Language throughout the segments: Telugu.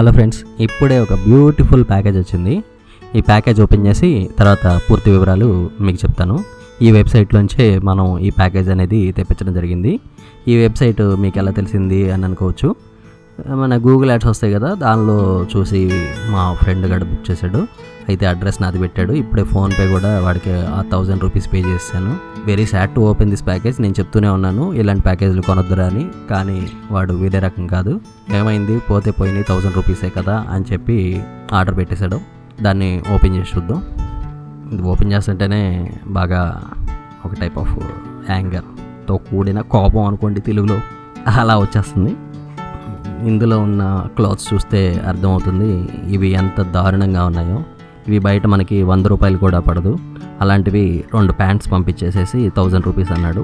హలో ఫ్రెండ్స్, ఇప్పుడే ఒక బ్యూటిఫుల్ ప్యాకేజ్ వచ్చింది. ఈ ప్యాకేజ్ ఓపెన్ చేసి తర్వాత పూర్తి వివరాలు మీకు చెప్తాను. ఈ వెబ్సైట్లోంచే మనం ఈ ప్యాకేజ్ అనేది తెప్పించడం జరిగింది. ఈ వెబ్సైట్ మీకు ఎలా తెలిసింది అని అనుకోవచ్చు. మన గూగుల్ యాడ్స్ వస్తాయి కదా, దానిలో చూసి మా ఫ్రెండ్ గడ బుక్ చేశాడు. అయితే అడ్రస్ నాది పెట్టాడు. ఇప్పుడే ఫోన్పే కూడా వాడికి 1000 రూపీస్ పే చేశాను. Very sad to open this package. నేను చెప్తూనే ఉన్నాను ఇలాంటి ప్యాకేజ్లు కొనొద్దురా అని, కానీ వాడు వేరే రకం కాదు. ఏమైంది, పోతే పోయినాయి 1000 రూపీసే కదా అని చెప్పి ఆర్డర్ పెట్టేశాడు. దాన్ని ఓపెన్ చేసి చూద్దాం. ఇది ఓపెన్ చేస్తుంటేనే బాగా ఒక టైప్ ఆఫ్ యాంగర్తో కూడిన కోపం అనుకోండి తెలుగులో, అలా వచ్చేస్తుంది. ఇందులో ఉన్న క్లాత్స్ చూస్తే అర్థమవుతుంది ఇవి ఎంత దారుణంగా ఉన్నాయో. ఇవి బయట మనకి 100 రూపాయలు కూడా పడదు. అలాంటివి 2 ప్యాంట్స్ పంపించేసేసి 1000 రూపీస్ అన్నాడు.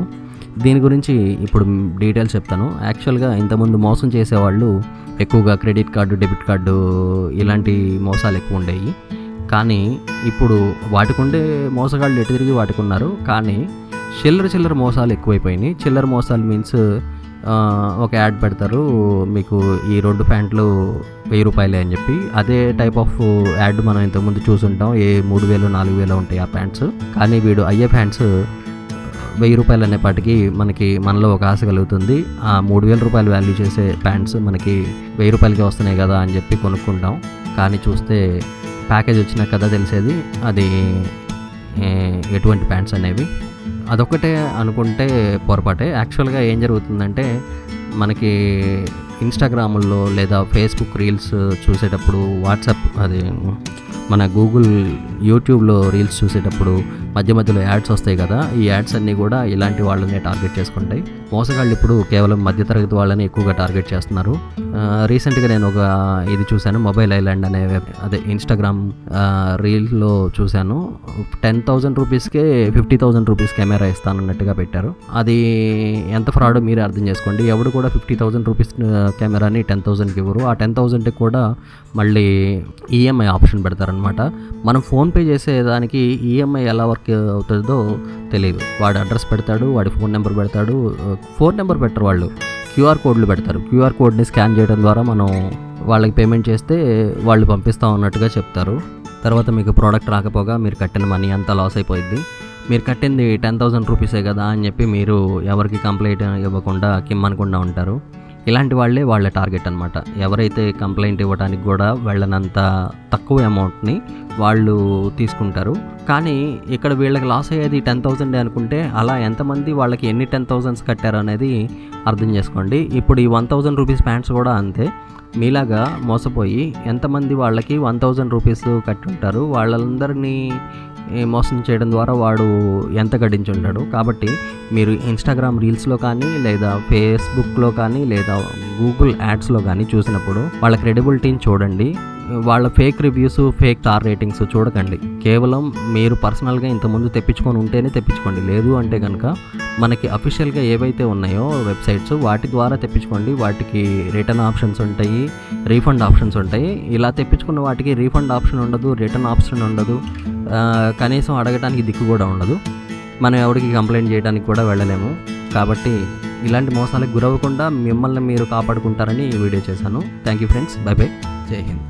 దీని గురించి ఇప్పుడు డీటెయిల్స్ చెప్తాను. యాక్చువల్గా ఇంతకుముందు మోసం చేసేవాళ్ళు ఎక్కువగా క్రెడిట్ కార్డు, డెబిట్ కార్డు ఇలాంటి మోసాలు ఎక్కువ ఉండేవి. కానీ ఇప్పుడు వాటికి ఉండే మోసగాళ్ళు ఎటు తిరిగి వాటికి ఉన్నారు. కానీ చిల్లర మోసాలు ఎక్కువైపోయినాయి. చిల్లర మోసాలు మీన్స్ ఒక యాడ్ పెడతారు, మీకు ఈ 2 ప్యాంట్లు 1000 రూపాయలే అని చెప్పి. అదే టైప్ ఆఫ్ యాడ్ మనం ఇంతకుముందు చూసుంటాం. 3000, 4000 ఉంటాయి ఆ ప్యాంట్స్. కానీ వీడు అయ్యే ప్యాంట్స్ 1000 రూపాయలు అనేపాటికి మనలో ఒక ఆశ కలుగుతుంది. ఆ 3000 రూపాయలు వాల్యూ చేసే ప్యాంట్స్ మనకి 1000 రూపాయలకి వస్తున్నాయి కదా అని చెప్పి కొనుక్కుంటాం. కానీ చూస్తే ప్యాకేజ్ వచ్చినా కదా తెలిసేది అది ఎటువంటి ప్యాంట్స్ అనేవి. అదొక్కటే అనుకుంటే పొరపాటే. యాక్చువల్గా ఏం జరుగుతుందంటే, మనకి ఇన్స్టాగ్రాముల్లో లేదా ఫేస్బుక్ రీల్స్ చూసేటప్పుడు, వాట్సాప్ అది మన గూగుల్ యూట్యూబ్లో రీల్స్ చూసేటప్పుడు మధ్యలో యాడ్స్ వస్తాయి కదా, ఈ యాడ్స్ అన్నీ కూడా ఇలాంటి వాళ్ళనే టార్గెట్ చేసుకుంటాయి. మోసగాళ్ళు ఇప్పుడు కేవలం మధ్యతరగతి వాళ్ళని ఎక్కువగా టార్గెట్ చేస్తున్నారు. రీసెంట్గా నేను ఒక ఇది చూశాను, మొబైల్ ఐలాండ్ అనే అదే ఇన్స్టాగ్రామ్ రీల్లో చూశాను. 10,000 రూపీస్కే 50,000 రూపీస్ కెమెరా ఇస్తానన్నట్టుగా పెట్టారు. అది ఎంత ఫ్రాడో మీరే అర్థం చేసుకోండి. ఎవడు కూడా 50,000 రూపీస్ కెమెరాని 10,000కి ఇవ్వరు. ఆ 10,000కి కూడా మళ్ళీ ఈఎంఐ ఆప్షన్ పెడతారనమాట. మనం ఫోన్పే చేసేదానికి ఈఎంఐ ఎలా వర్క్ అవుతుందో తెలియదు. వాడు అడ్రస్ పెడతాడు, వాడి ఫోన్ నెంబర్ పెడతాడు. ఫోన్ నెంబర్ పెట్టరు వాళ్ళు, క్యూఆర్ కోడ్లు పెడతారు. క్యూఆర్ కోడ్ని స్కాన్ చేయడం ద్వారా మనం వాళ్ళకి పేమెంట్ చేస్తే వాళ్ళు పంపిస్తాం అన్నట్టుగా చెప్తారు. తర్వాత మీకు ప్రోడక్ట్ రాకపోగా మీరు కట్టిన మనీ అంతా లాస్ అయిపోయింది. మీరు కట్టింది 10,000 రూపీసే కదా అని చెప్పి మీరు ఎవరికి కంప్లైంట్ ఇవ్వకుండా కిమ్మనకుండా ఉంటారు. ఇలాంటి వాళ్ళ టార్గెట్ అనమాట. ఎవరైతే కంప్లైంట్ ఇవ్వడానికి కూడా వెళ్ళనంత తక్కువ అమౌంట్ని వాళ్ళు తీసుకుంటారు. కానీ ఇక్కడ వీళ్ళకి లాస్ అయ్యేది 10,000 అనుకుంటే, అలా ఎంతమంది వాళ్ళకి ఎన్ని 10,000s కట్టారు అనేది అర్థం చేసుకోండి. ఇప్పుడు ఈ 1,000 రూపీస్ ప్యాంట్స్ కూడా అంతే. మీలాగా మోసపోయి ఎంతమంది వాళ్ళకి 1,000 రూపీస్ కట్టి ఉంటారు, వాళ్ళందరినీ మోసం చేయడం ద్వారా వాడు ఎంత గడించి ఉంటాడు. కాబట్టి మీరు ఇన్స్టాగ్రామ్ రీల్స్లో కానీ, లేదా ఫేస్బుక్లో కానీ, లేదా గూగుల్ యాడ్స్లో కానీ చూసినప్పుడు వాళ్ళ క్రెడిబిలిటీని చూడండి. వాళ్ళ fake reviews, fake star ratings చూడకండి. కేవలం మీరు పర్సనల్గా ఇంతకుముందు తెప్పించుకొని ఉంటేనే తెప్పించుకోండి. లేదు అంటే కనుక మనకి అఫీషియల్గా ఏవైతే ఉన్నాయో వెబ్సైట్స్, వాటి ద్వారా తెప్పించుకోండి. వాటికి రిటర్న్ ఆప్షన్స్ ఉంటాయి, రీఫండ్ ఆప్షన్స్ ఉంటాయి. ఇలా తెప్పించుకున్న వాటికి రీఫండ్ ఆప్షన్ ఉండదు, రిటర్న్ ఆప్షన్ ఉండదు, కనీసం అడగటానికి దిక్కు కూడా ఉండదు. మనం ఎవరికి కంప్లైంట్ చేయడానికి కూడా వెళ్ళలేము. కాబట్టి ఇలాంటి మోసాలకు గురవ్వకుండా మిమ్మల్ని మీరు కాపాడుకుంటారని ఈ వీడియో చేశాను. Thank you friends, by by, జై హింద్.